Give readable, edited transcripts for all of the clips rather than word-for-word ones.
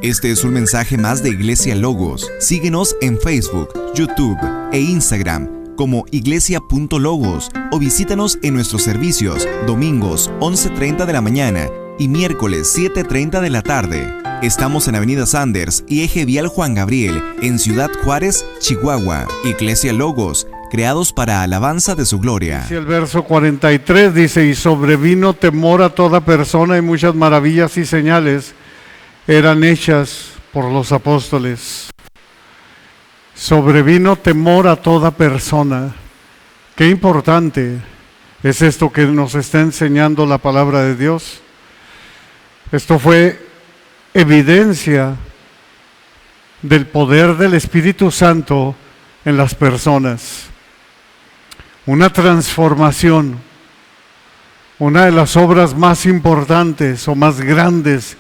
Este es un mensaje más de Iglesia Logos. Síguenos en Facebook, YouTube e Instagram como iglesia.logos o visítanos en nuestros servicios domingos 11:30 de la mañana y miércoles 7:30 de la tarde. Estamos en Avenida Sanders y Eje Vial Juan Gabriel, en Ciudad Juárez, Chihuahua. Iglesia Logos, creados para alabanza de su gloria. El verso 43 dice: y sobrevino temor a toda persona, y muchas maravillas y señales eran hechas por los apóstoles. Sobrevino temor a toda persona. Qué importante es esto que nos está enseñando la palabra de Dios. Esto fue evidencia del poder del Espíritu Santo en las personas. Una transformación, una de las obras más importantes o más grandes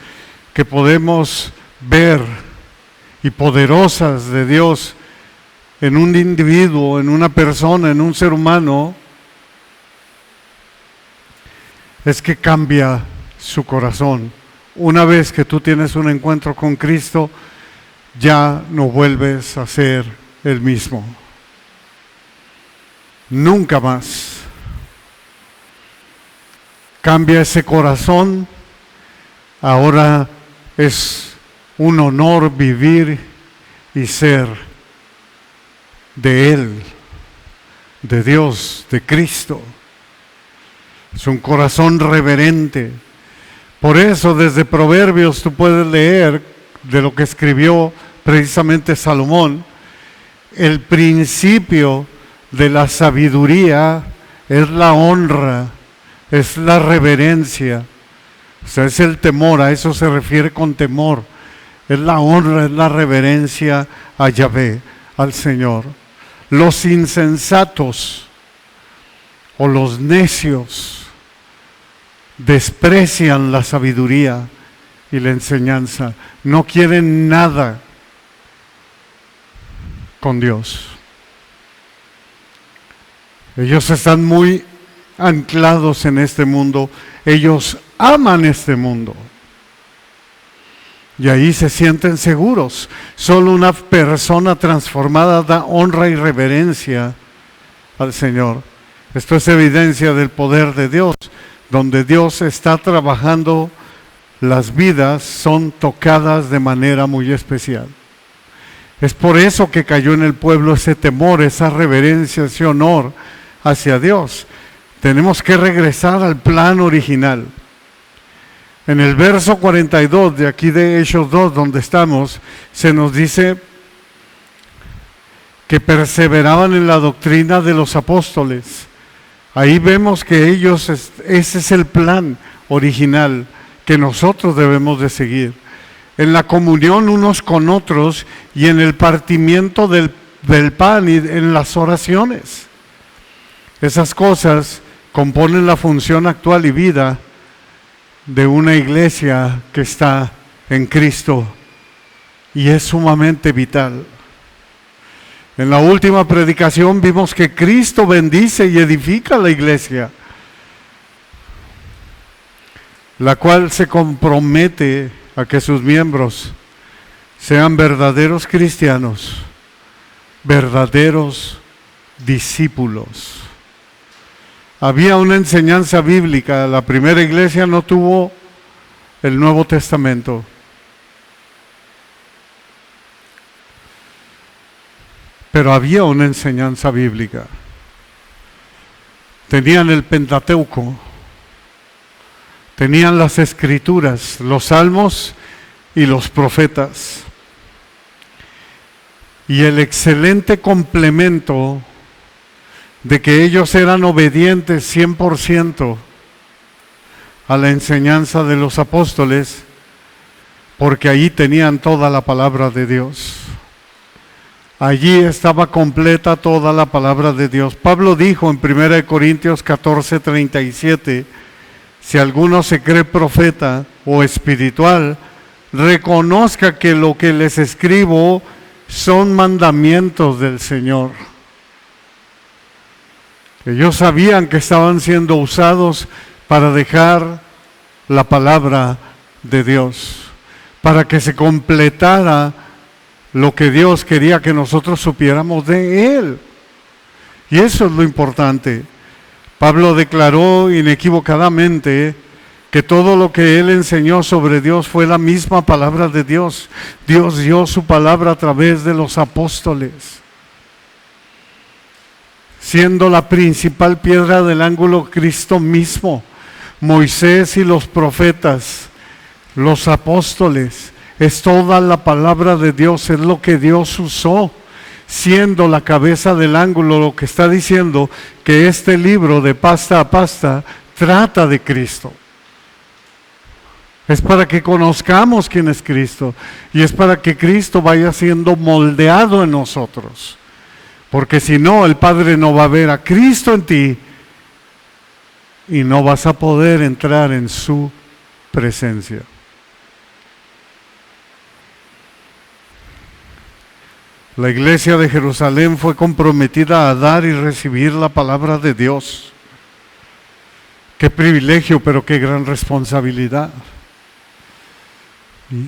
que podemos ver y poderosas de Dios en un individuo, en una persona, en un ser humano, es que cambia su corazón. Una vez que tú tienes un encuentro con Cristo, ya no vuelves a ser el mismo. Nunca más. Cambia ese corazón. Ahora es un honor vivir y ser de Él, de Dios, de Cristo. Es un corazón reverente. Por eso desde Proverbios tú puedes leer de lo que escribió precisamente Salomón. El principio de la sabiduría es la honra, es la reverencia. O sea, es el temor, a eso se refiere con temor. Es la honra, es la reverencia a Yahvé, al Señor. Los insensatos o los necios desprecian la sabiduría y la enseñanza. No quieren nada con Dios. Ellos están muy anclados en este mundo. Ellos aman este mundo. Y ahí se sienten seguros. Solo una persona transformada da honra y reverencia al Señor. Esto es evidencia del poder de Dios. Donde Dios está trabajando, las vidas son tocadas de manera muy especial. Es por eso que cayó en el pueblo ese temor, esa reverencia, ese honor hacia Dios. Tenemos que regresar al plan original. En el verso 42 de aquí de Hechos 2, donde estamos, se nos dice que perseveraban en la doctrina de los apóstoles. Ahí vemos que ellos, ese es el plan original que nosotros debemos de seguir. En la comunión unos con otros y en el partimiento del pan y en las oraciones. Esas cosas componen la función actual y vida de una iglesia que está en Cristo y es sumamente vital. En la última predicación vimos que Cristo bendice y edifica la iglesia, la cual se compromete a que sus miembros sean verdaderos cristianos, verdaderos discípulos. Había una enseñanza bíblica. La primera iglesia no tuvo el Nuevo Testamento. Pero había una enseñanza bíblica. Tenían el Pentateuco, tenían las Escrituras, los Salmos y los profetas. Y el excelente complemento de que ellos eran obedientes 100% a la enseñanza de los apóstoles, porque allí tenían toda la palabra de Dios. Allí estaba completa toda la palabra de Dios. Pablo dijo en 1 Corintios 14:37, si alguno se cree profeta o espiritual, reconozca que lo que les escribo son mandamientos del Señor. Ellos sabían que estaban siendo usados para dejar la palabra de Dios. para que se completara lo que Dios quería que nosotros supiéramos de Él. Y eso es lo importante. Pablo declaró inequívocamente que todo lo que él enseñó sobre Dios fue la misma palabra de Dios. Dios dio su palabra a través de los apóstoles, siendo la principal piedra del ángulo Cristo mismo. Moisés y los profetas, los apóstoles, es toda la palabra de Dios, es lo que Dios usó, siendo la cabeza del ángulo, lo que está diciendo que este libro de pasta a pasta trata de Cristo. Es para que conozcamos quién es Cristo y es para que Cristo vaya siendo moldeado en nosotros. Porque si no, el Padre no va a ver a Cristo en ti y no vas a poder entrar en su presencia. La iglesia de Jerusalén fue comprometida a dar y recibir la palabra de Dios. Qué privilegio, pero qué gran responsabilidad.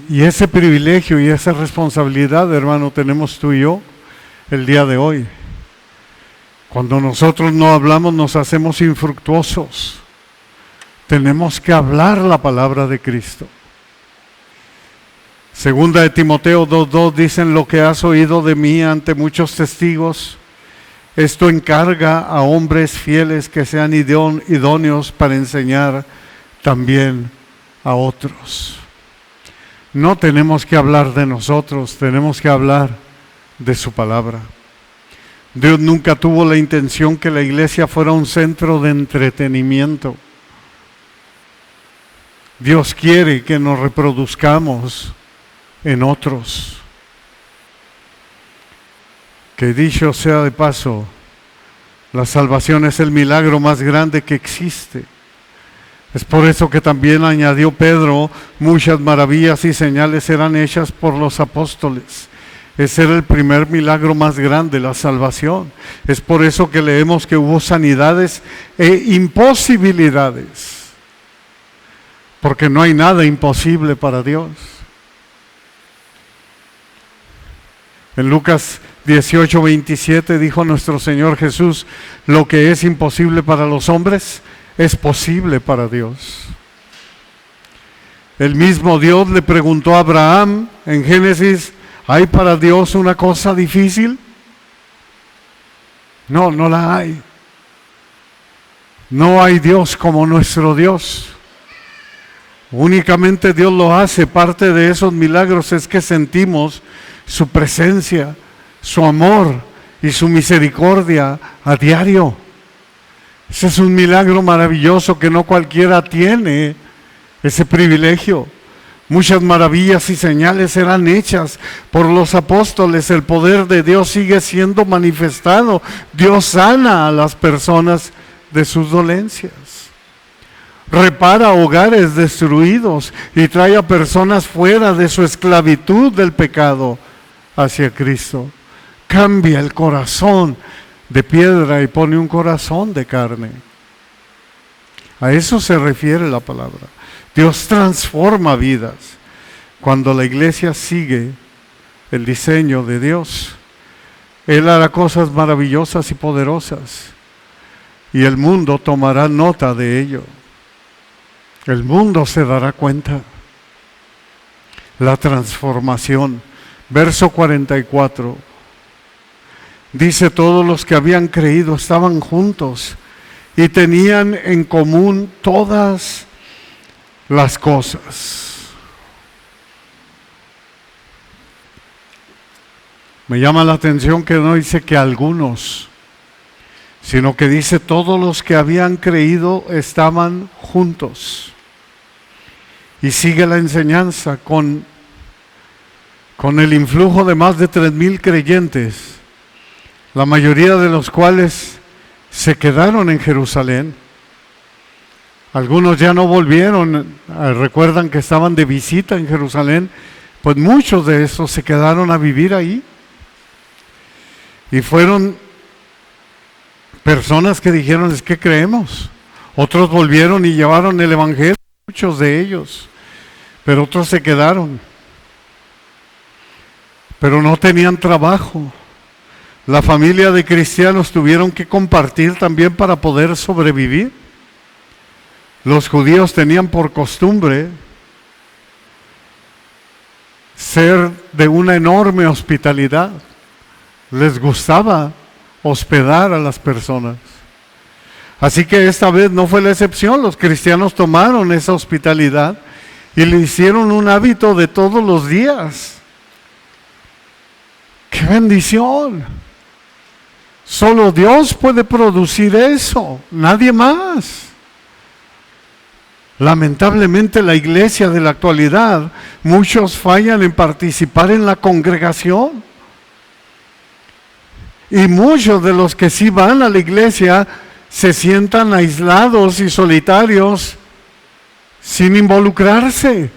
Y ese privilegio y esa responsabilidad, hermano, tenemos tú y yo el día de hoy. Cuando nosotros no hablamos, nos hacemos infructuosos. Tenemos que hablar la palabra de Cristo. Segunda de Timoteo 2:2 dicen: lo que has oído de mí ante muchos testigos, esto encarga a hombres fieles que sean idóneos para enseñar también a otros. No tenemos que hablar de nosotros, tenemos que hablar de su palabra. Dios nunca tuvo la intención que la iglesia fuera un centro de entretenimiento. Dios quiere que nos reproduzcamos en otros. Que dicho sea de paso, la salvación es el milagro más grande que existe. Es por eso que también añadió Pedro, muchas maravillas y señales eran hechas por los apóstoles. Ese era el primer milagro más grande, la salvación. Es por eso que leemos que hubo sanidades e imposibilidades. Porque no hay nada imposible para Dios. En Lucas 18:27 dijo nuestro Señor Jesús: lo que es imposible para los hombres es posible para Dios. El mismo Dios le preguntó a Abraham en Génesis: ¿hay para Dios una cosa difícil? No, no la hay. No hay Dios como nuestro Dios. Únicamente Dios lo hace. Parte de esos milagros es que sentimos su presencia, su amor y su misericordia a diario. Ese es un milagro maravilloso que no cualquiera tiene ese privilegio. Muchas maravillas y señales eran hechas por los apóstoles. El poder de Dios sigue siendo manifestado. Dios sana a las personas de sus dolencias. Repara hogares destruidos y trae a personas fuera de su esclavitud del pecado hacia Cristo. Cambia el corazón de piedra y pone un corazón de carne. A eso se refiere la palabra. Dios transforma vidas. Cuando la iglesia sigue el diseño de Dios, Él hará cosas maravillosas y poderosas. Y el mundo tomará nota de ello. El mundo se dará cuenta. La transformación. Verso 44. Dice: todos los que habían creído estaban juntos y tenían en común todas las cosas. Me llama la atención que no dice que algunos, sino que dice todos los que habían creído estaban juntos. Y sigue la enseñanza con el influjo de más de 3,000 creyentes, la mayoría de los cuales se quedaron en Jerusalén. Algunos ya no volvieron, recuerdan que estaban de visita en Jerusalén, pues muchos de esos se quedaron a vivir ahí. Y fueron personas que dijeron: es que creemos. Otros volvieron y llevaron el evangelio, muchos de ellos, pero otros se quedaron. pero no tenían trabajo. La familia de cristianos tuvieron que compartir también para poder sobrevivir. Los judíos tenían por costumbre ser de una enorme hospitalidad. Les gustaba hospedar a las personas. Así que esta vez no fue la excepción. Los cristianos tomaron esa hospitalidad y le hicieron un hábito de todos los días. ¡Qué bendición! Solo Dios puede producir eso, nadie más. Lamentablemente la iglesia de la actualidad, muchos fallan en participar en la congregación. Y muchos de los que sí van a la iglesia se sientan aislados y solitarios sin involucrarse.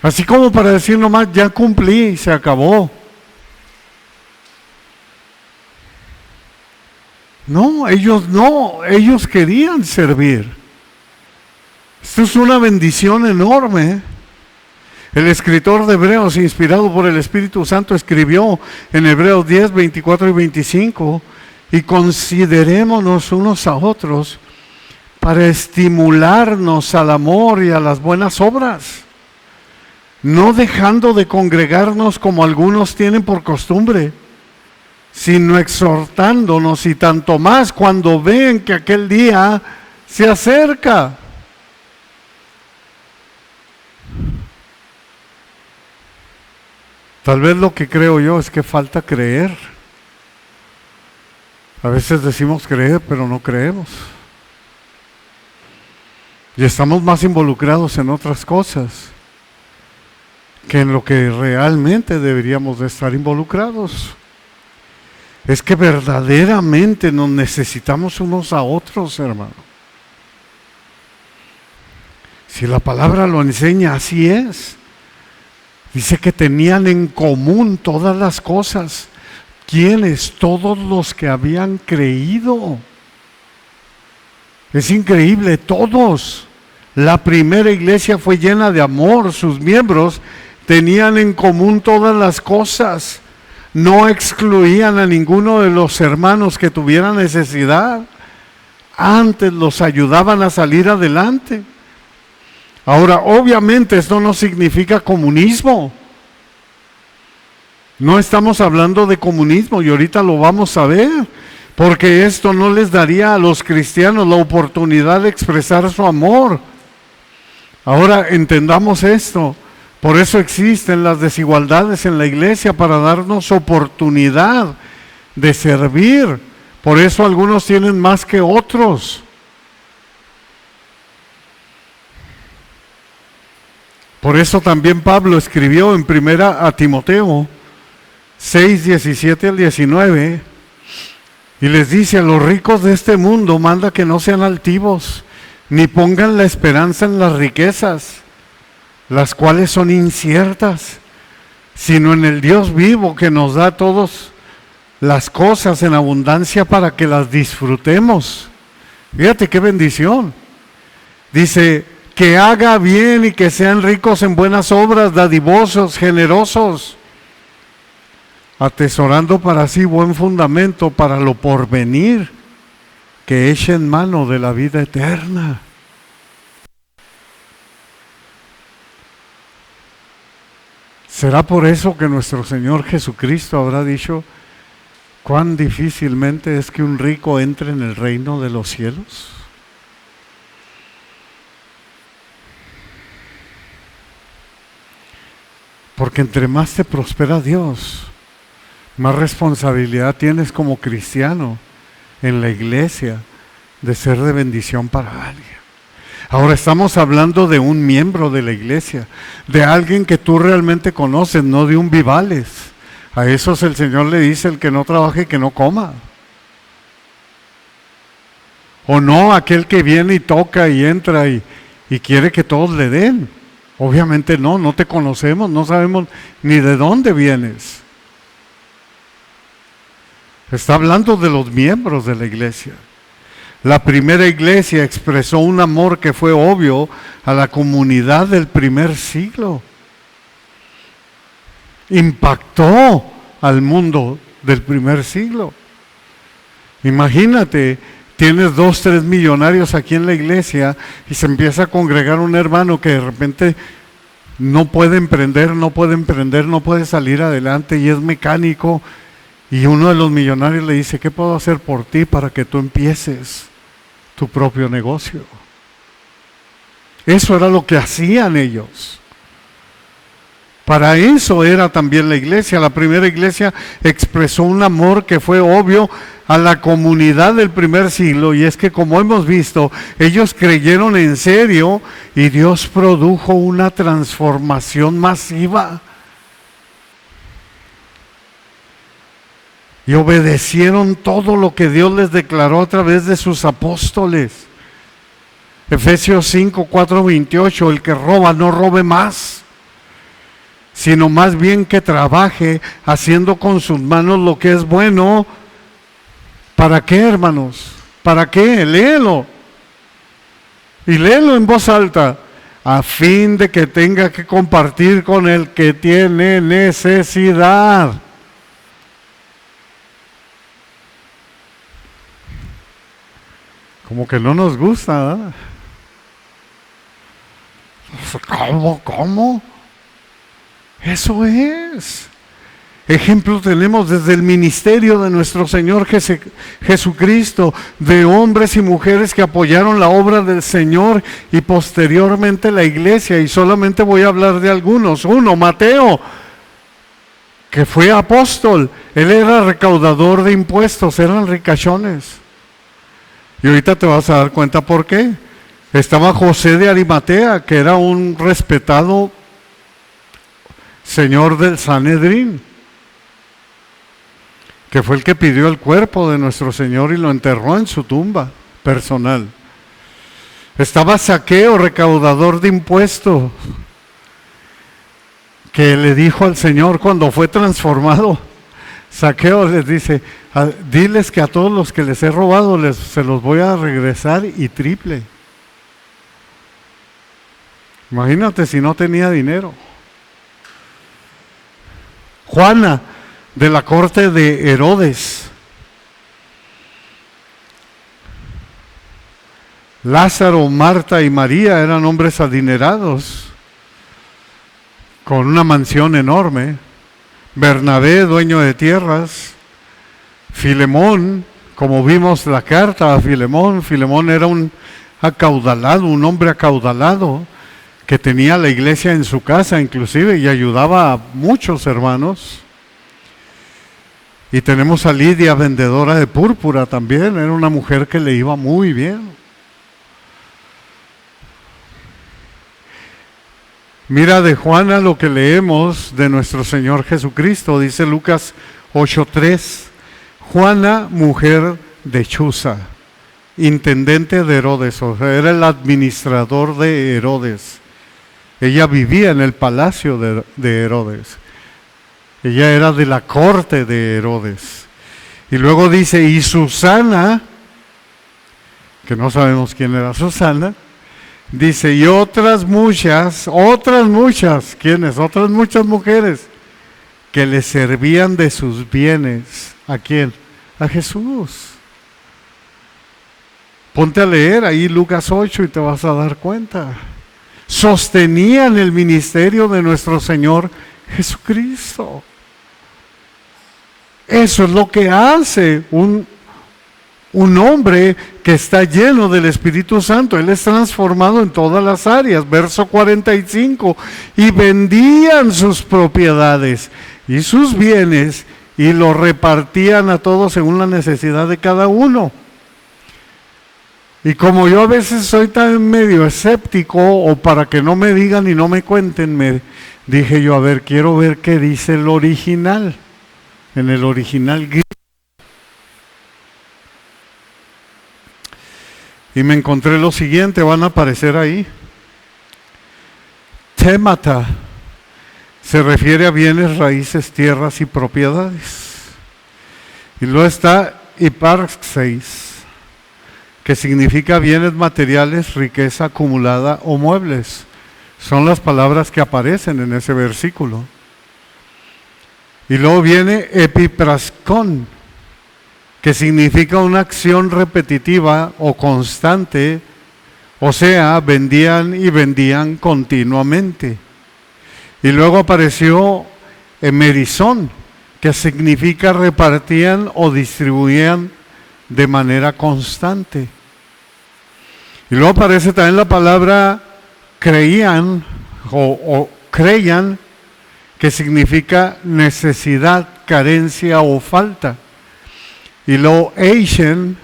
Así como para decir nomás, ya cumplí, se acabó. No, ellos querían servir. Esto es una bendición enorme. El escritor de Hebreos, inspirado por el Espíritu Santo, escribió en Hebreos 10, 24 y 25, y considerémonos unos a otros para estimularnos al amor y a las buenas obras, no dejando de congregarnos como algunos tienen por costumbre, sino exhortándonos, y tanto más cuando ven que aquel día se acerca. Tal vez lo que creo yo es que falta creer. A veces decimos creer, pero no creemos. Y estamos más involucrados en otras cosas que en lo que realmente deberíamos de estar involucrados. Es que verdaderamente nos necesitamos unos a otros, hermano. Si la palabra lo enseña, así es. Dice que tenían en común todas las cosas. ¿Quiénes? Todos los que habían creído. Es increíble, todos. La primera iglesia fue llena de amor. Sus miembros tenían en común todas las cosas. No excluían a ninguno de los hermanos que tuviera necesidad. Antes los ayudaban a salir adelante. Ahora, obviamente esto no significa comunismo. No estamos hablando de comunismo y ahorita lo vamos a ver, porque esto no les daría a los cristianos la oportunidad de expresar su amor. Ahora entendamos esto. Por eso existen las desigualdades en la iglesia, para darnos oportunidad de servir. Por eso algunos tienen más que otros. Por eso también Pablo escribió en 1 Timoteo 6, 17 al 19, y les dice: a los ricos de este mundo manda que no sean altivos, ni pongan la esperanza en las riquezas, las cuales son inciertas, sino en el Dios vivo, que nos da todas las cosas en abundancia para que las disfrutemos. Fíjate qué bendición. Dice: que haga bien y que sean ricos en buenas obras, dadivosos, generosos, atesorando para sí buen fundamento para lo porvenir, que echen mano de la vida eterna. ¿Será por eso que nuestro Señor Jesucristo habrá dicho: cuán difícilmente es que un rico entre en el reino de los cielos? Porque entre más te prospera Dios, más responsabilidad tienes como cristiano en la iglesia de ser de bendición para alguien. Ahora estamos hablando de un miembro de la iglesia, de alguien que tú realmente conoces, no de un vivales. A esos el Señor le dice: el que no trabaje, que no coma. O no aquel que viene y toca y entra y quiere que todos le den. Obviamente no te conocemos, no sabemos ni de dónde vienes. Está hablando de los miembros de la iglesia. La primera iglesia expresó un amor que fue obvio a la comunidad del primer siglo. impactó al mundo del primer siglo. Imagínate, tienes 2, 3 millonarios aquí en la iglesia y se empieza a congregar un hermano que de repente no puede emprender, no puede salir adelante y es mecánico, y uno de los millonarios le dice: ¿qué puedo hacer por ti para que tú empieces tu propio negocio? Eso era lo que hacían ellos. Para eso era también la iglesia. La primera iglesia expresó un amor que fue obvio a la comunidad del primer siglo, y es que, como hemos visto, ellos creyeron en serio y Dios produjo una transformación masiva. Y obedecieron todo lo que Dios les declaró a través de sus apóstoles. Efesios 5, 4, 28, el que roba no robe más, sino más bien que trabaje haciendo con sus manos lo que es bueno. ¿Para qué, hermanos? ¿Para qué? Léelo. Y léelo en voz alta, a fin de que tenga que compartir con el que tiene necesidad. Como que no nos gusta, ¿verdad? ¿Cómo? Eso es. Ejemplo tenemos desde el ministerio de nuestro Señor Jesucristo, de hombres y mujeres que apoyaron la obra del Señor y posteriormente la iglesia. Y solamente voy a hablar de algunos. Uno, Mateo, que fue apóstol. Él era recaudador de impuestos, eran ricachones. Y ahorita te vas a dar cuenta por qué. Estaba José de Arimatea, que era un respetado señor del Sanedrín, que fue el que pidió el cuerpo de nuestro Señor y lo enterró en su tumba personal. Estaba Zaqueo, recaudador de impuestos, que le dijo al Señor cuando fue transformado. Zaqueo les dice: diles que a todos los que les he robado se los voy a regresar y triple. Imagínate si no tenía dinero. Juana, de la corte de Herodes. Lázaro, Marta y María eran hombres adinerados, con una mansión enorme. Bernabé, dueño de tierras. Filemón, como vimos la carta a Filemón, Filemón era un hombre acaudalado, que tenía la iglesia en su casa inclusive y ayudaba a muchos hermanos. Y tenemos a Lidia, vendedora de púrpura también, era una mujer que le iba muy bien. Mira de Juana lo que leemos de nuestro Señor Jesucristo, dice Lucas 8:3, Juana, mujer de Chuza, intendente de Herodes, o sea, era el administrador de Herodes. Ella vivía en el palacio de Herodes. Ella era de la corte de Herodes. Y luego dice, y Susana, que no sabemos quién era Susana, dice, y otras muchas, ¿quiénes? Otras muchas mujeres que le servían de sus bienes. ¿A quién? A Jesús. Ponte a leer ahí Lucas 8 y te vas a dar cuenta. Sostenían el ministerio de nuestro Señor Jesucristo. Eso es lo que hace un hombre que está lleno del Espíritu Santo. Él es transformado en todas las áreas. Verso 45, y vendían sus propiedades y sus bienes y lo repartían a todos según la necesidad de cada uno. Y como yo a veces soy tan medio escéptico, o para que no me digan y no me cuenten, dije yo, a ver, quiero ver qué dice el original, en el original griego. Y me encontré lo siguiente, van a aparecer ahí. Témata se refiere a bienes, raíces, tierras y propiedades. Y luego está hiparxeis, que significa bienes materiales, riqueza acumulada o muebles. Son las palabras que aparecen en ese versículo. Y luego viene epipraskon, que significa una acción repetitiva o constante, o sea, vendían y vendían continuamente. Y luego apareció emerizón, que significa repartían o distribuían de manera constante. Y luego aparece también la palabra creían o creían, que significa necesidad, carencia o falta. Y luego eishen,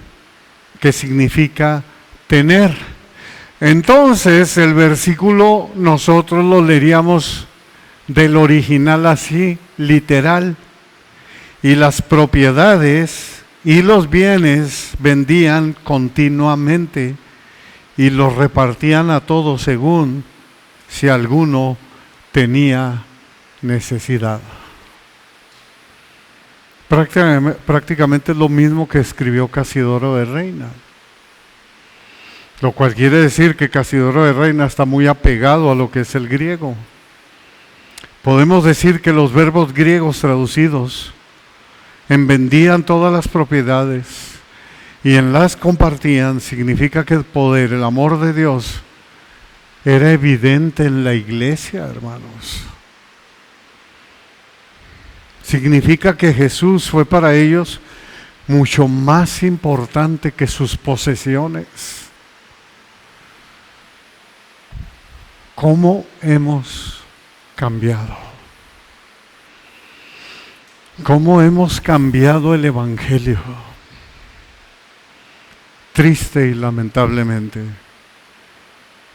que significa tener. Entonces el versículo nosotros lo leeríamos del original así, literal. Y las propiedades y los bienes vendían continuamente y los repartían a todos según si alguno tenía necesidad. Prácticamente es lo mismo que escribió Casidoro de Reina. Lo cual quiere decir que Casidoro de Reina está muy apegado a lo que es el griego. Podemos decir que los verbos griegos traducidos en vendían todas las propiedades y en las compartían significa que el poder, el amor de Dios era evidente en la iglesia, hermanos. Significa que Jesús fue para ellos mucho más importante que sus posesiones. ¿Cómo hemos cambiado? ¿Cómo hemos cambiado el Evangelio? Triste y lamentablemente.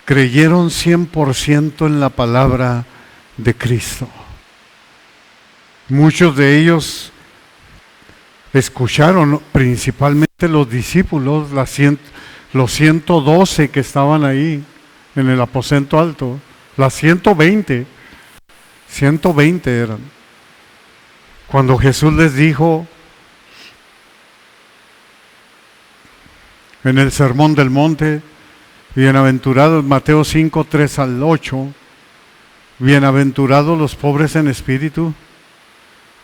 Creyeron 100% en la palabra de Cristo. Muchos de ellos escucharon, principalmente los discípulos, los 112 que estaban ahí en el aposento alto, las 120 eran. Cuando Jesús les dijo en el Sermón del Monte, bienaventurados, Mateo 5, 3 al 8, bienaventurados los pobres en espíritu,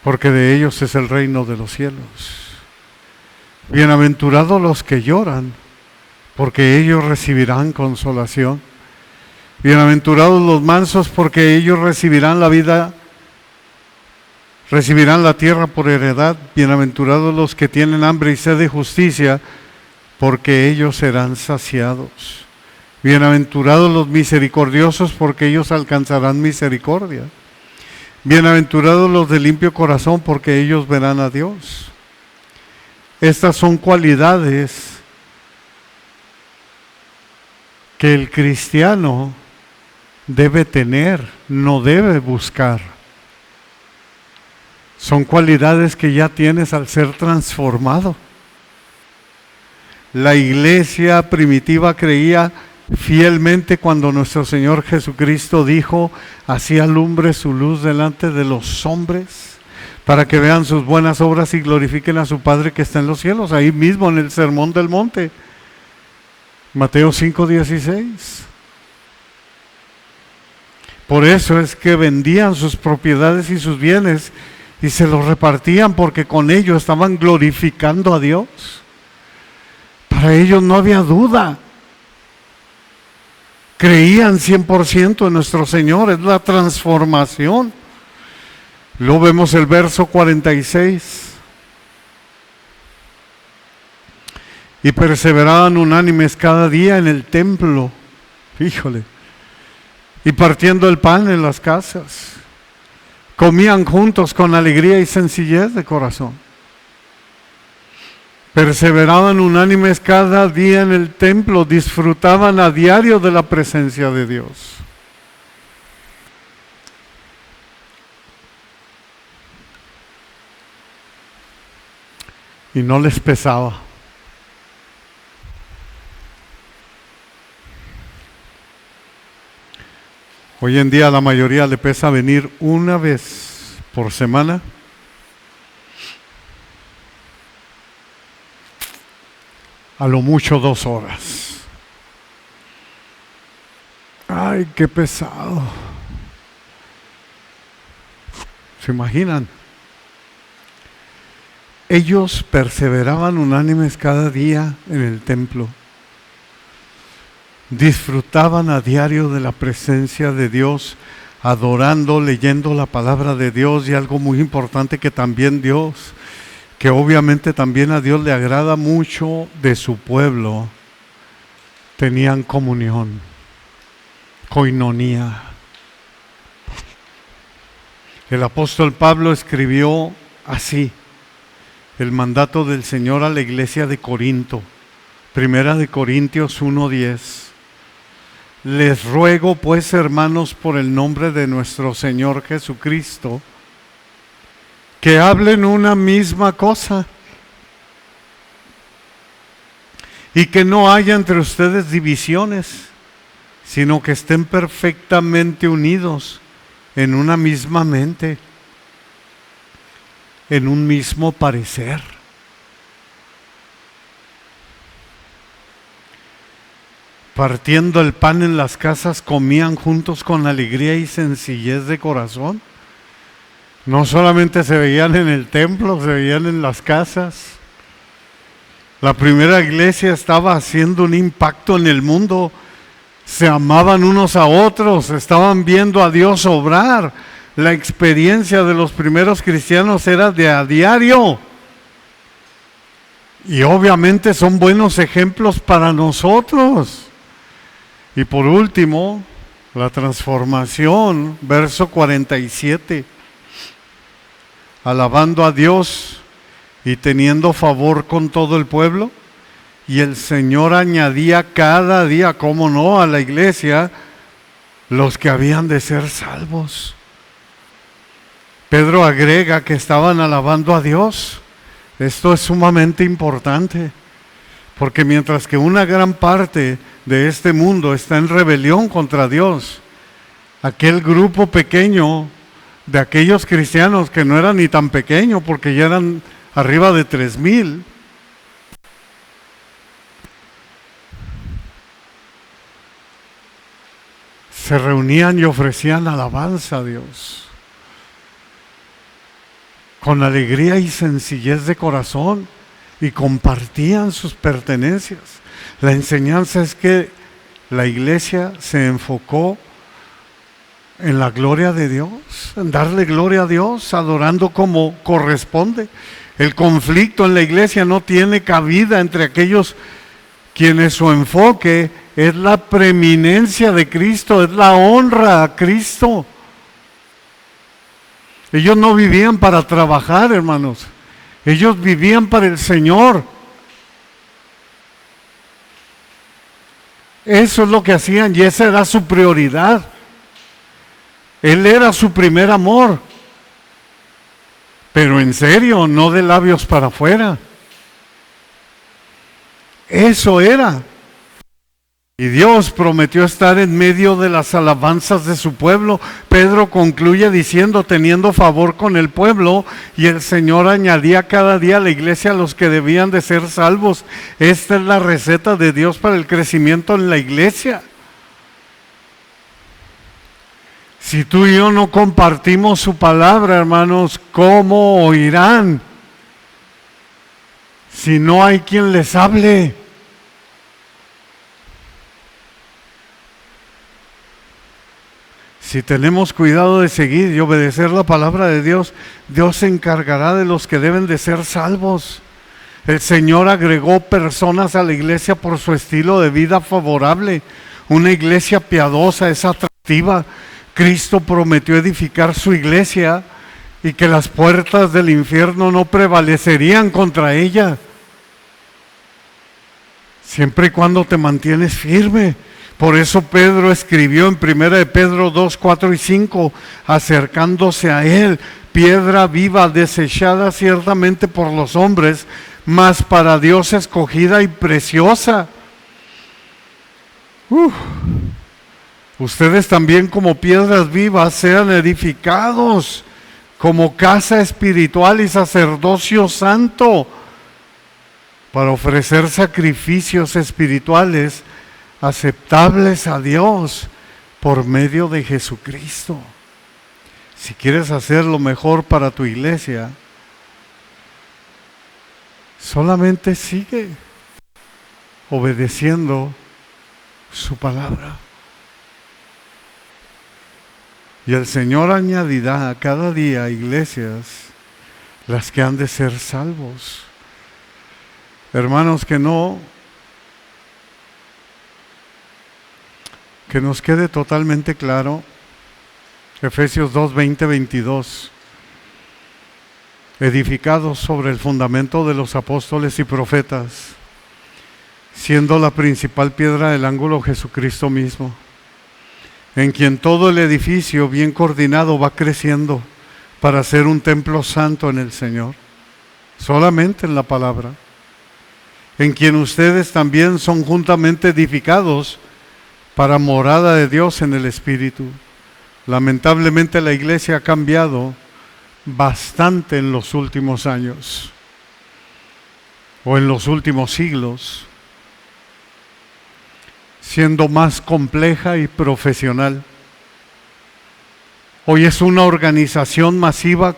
porque de ellos es el reino de los cielos. Bienaventurados los que lloran, porque ellos recibirán consolación. Bienaventurados los mansos, porque ellos recibirán la vida, recibirán la tierra por heredad. Bienaventurados los que tienen hambre y sed de justicia, porque ellos serán saciados. Bienaventurados los misericordiosos, porque ellos alcanzarán misericordia. Bienaventurados los de limpio corazón, porque ellos verán a Dios. Estas son cualidades que el cristiano debe tener, no debe buscar. Son cualidades que ya tienes al ser transformado. La iglesia primitiva creía fielmente cuando nuestro Señor Jesucristo dijo: así alumbre su luz delante de los hombres, para que vean sus buenas obras y glorifiquen a su Padre que está en los cielos. Ahí mismo en el Sermón del Monte, Mateo 5:16. Por eso es que vendían sus propiedades y sus bienes y se los repartían, porque con ello estaban glorificando a Dios. Para ellos no había duda. Creían 100% en nuestro Señor, es la transformación. Luego vemos el verso 46. Y perseveraban unánimes cada día en el templo, híjole, y partiendo el pan en las casas. Comían juntos con alegría y sencillez de corazón. Perseveraban unánimes cada día en el templo, disfrutaban a diario de la presencia de Dios. Y no les pesaba. Hoy en día a la mayoría le pesa venir una vez por semana. A lo mucho 2 horas. Ay, qué pesado. ¿Se imaginan? ellos perseveraban unánimes cada día en el templo. Disfrutaban a diario de la presencia de Dios, adorando, leyendo la palabra de Dios, y algo muy importante que también Dios, que obviamente también a Dios le agrada mucho de su pueblo, tenían comunión, coinonía. El apóstol Pablo escribió así el mandato del Señor a la iglesia de Corinto, Primera de Corintios 1:10. Les ruego pues, hermanos, por el nombre de nuestro Señor Jesucristo, que hablen una misma cosa y que no haya entre ustedes divisiones, sino que estén perfectamente unidos en una misma mente, en un mismo parecer. Partiendo el pan en las casas, comían juntos con alegría y sencillez de corazón. No solamente se veían en el templo, se veían en las casas. La primera iglesia estaba haciendo un impacto en el mundo. Se amaban unos a otros, estaban viendo a Dios obrar. La experiencia de los primeros cristianos era de a diario. Y obviamente son buenos ejemplos para nosotros. Y por último, la transformación, verso 47. Alabando a Dios y teniendo favor con todo el pueblo. Y el Señor añadía cada día, cómo no, a la iglesia los que habían de ser salvos. Pedro agrega que estaban alabando a Dios. Esto es sumamente importante, porque mientras que una gran parte de este mundo está en rebelión contra Dios, aquel grupo pequeño de aquellos cristianos que no eran ni tan pequeños, porque ya eran arriba de 3,000, se reunían y ofrecían alabanza a Dios con alegría y sencillez de corazón, y compartían sus pertenencias. La enseñanza es que la iglesia se enfocó en la gloria de Dios, en darle gloria a Dios, adorando como corresponde. El conflicto en la iglesia no tiene cabida entre aquellos quienes su enfoque es la preeminencia de Cristo, es la honra a Cristo. Ellos no vivían para trabajar, hermanos. Ellos vivían para el Señor. Eso es lo que hacían y esa era su prioridad. Él era su primer amor. Pero en serio, no de labios para afuera. Eso era. Y Dios prometió estar en medio de las alabanzas de su pueblo. Pedro concluye diciendo, teniendo favor con el pueblo, y el Señor añadía cada día a la iglesia a los que debían de ser salvos. Esta es la receta de Dios para el crecimiento en la iglesia. Si tú y yo no compartimos su palabra, hermanos, ¿cómo oirán? Si no hay quien les hable. Si tenemos cuidado de seguir y obedecer la palabra de Dios, Dios se encargará de los que deben de ser salvos. El Señor agregó personas a la iglesia por su estilo de vida favorable. Una iglesia piadosa es atractiva. Cristo prometió edificar su iglesia y que las puertas del infierno no prevalecerían contra ella. Siempre y cuando te mantienes firme. Por eso Pedro escribió en 1 de Pedro 2, 4 y 5, acercándose a él, piedra viva, desechada ciertamente por los hombres, mas para Dios escogida y preciosa. Ustedes también como piedras vivas sean edificados como casa espiritual y sacerdocio santo para ofrecer sacrificios espirituales aceptables a Dios por medio de Jesucristo. Si quieres hacer lo mejor para tu iglesia, Solamente sigue obedeciendo su palabra. Y el Señor añadirá a cada día iglesias las que han de ser salvos. Hermanos, que nos quede totalmente claro, Efesios 2, 20, 22, edificados sobre el fundamento de los apóstoles y profetas, siendo la principal piedra del ángulo Jesucristo mismo, en quien todo el edificio bien coordinado va creciendo para ser un templo santo en el Señor, solamente en la palabra, en quien ustedes también son juntamente edificados para morada de Dios en el Espíritu. Lamentablemente la iglesia ha cambiado bastante en los últimos años o en los últimos siglos, siendo más compleja y profesional. Hoy es una organización masiva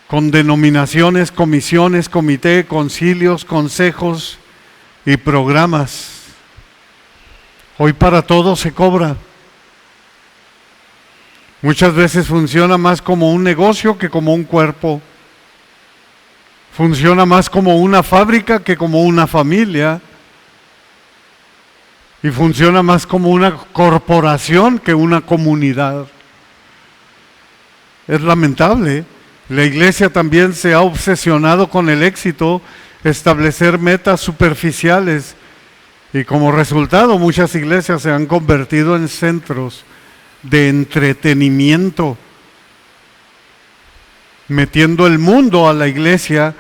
con denominaciones, comisiones, comité, concilios, consejos y programas. Hoy para todo se cobra. Muchas veces funciona más como un negocio que como un cuerpo. Funciona más como una fábrica que como una familia. Y funciona más como una corporación que una comunidad. Es lamentable. La iglesia también se ha obsesionado con el éxito, establecer metas superficiales. Y como resultado, muchas iglesias se han convertido en centros de entretenimiento, metiendo el mundo a la iglesia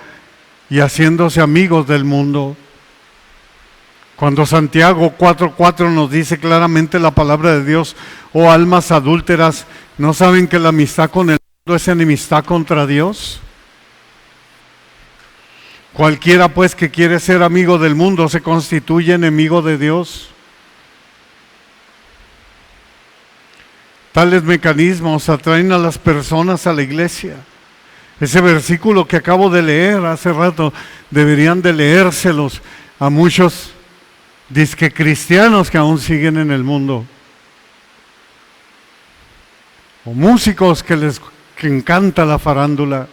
y haciéndose amigos del mundo. Cuando Santiago 4:4 nos dice claramente la palabra de Dios: oh almas adúlteras, ¿no saben que la amistad con el mundo es enemistad contra Dios? Cualquiera pues que quiere ser amigo del mundo se constituye enemigo de Dios. Tales mecanismos atraen a las personas a la iglesia. Ese versículo que acabo de leer hace rato, deberían de leérselos a muchos disque cristianos que aún siguen en el mundo. O músicos que les encanta la farándula.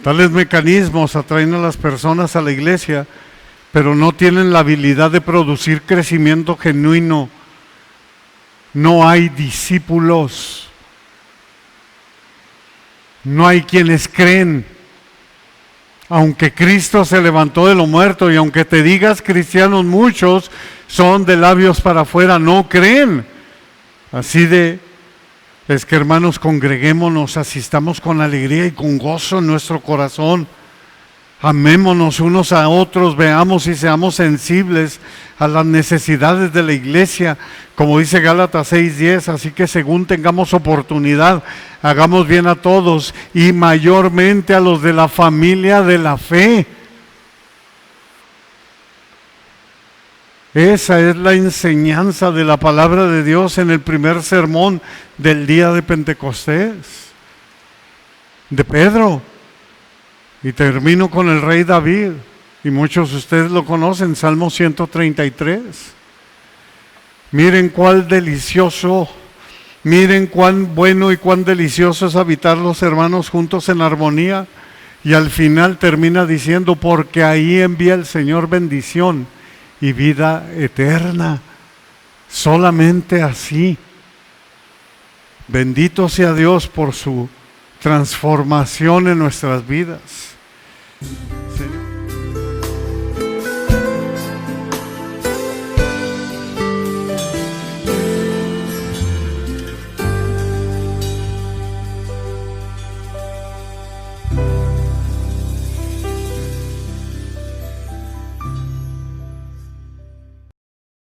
Tales mecanismos atraen a las personas a la iglesia, pero no tienen la habilidad de producir crecimiento genuino. No hay discípulos. No hay quienes creen. Aunque Cristo se levantó de los muertos y aunque te digas cristianos, muchos son de labios para afuera, no creen. Así de es que, hermanos, congreguémonos, asistamos con alegría y con gozo en nuestro corazón. Amémonos unos a otros, veamos y seamos sensibles a las necesidades de la iglesia, como dice Gálatas 6:10, así que según tengamos oportunidad, hagamos bien a todos y mayormente a los de la familia de la fe. Esa es la enseñanza de la palabra de Dios en el primer sermón del día de Pentecostés, de Pedro. Y termino con el rey David, y muchos de ustedes lo conocen, Salmo 133. Miren cuán delicioso, miren cuán bueno y cuán delicioso es habitar los hermanos juntos en armonía. Y al final termina diciendo, porque ahí envía el Señor bendición y vida eterna. Solamente así. Bendito sea Dios por su transformación en nuestras vidas.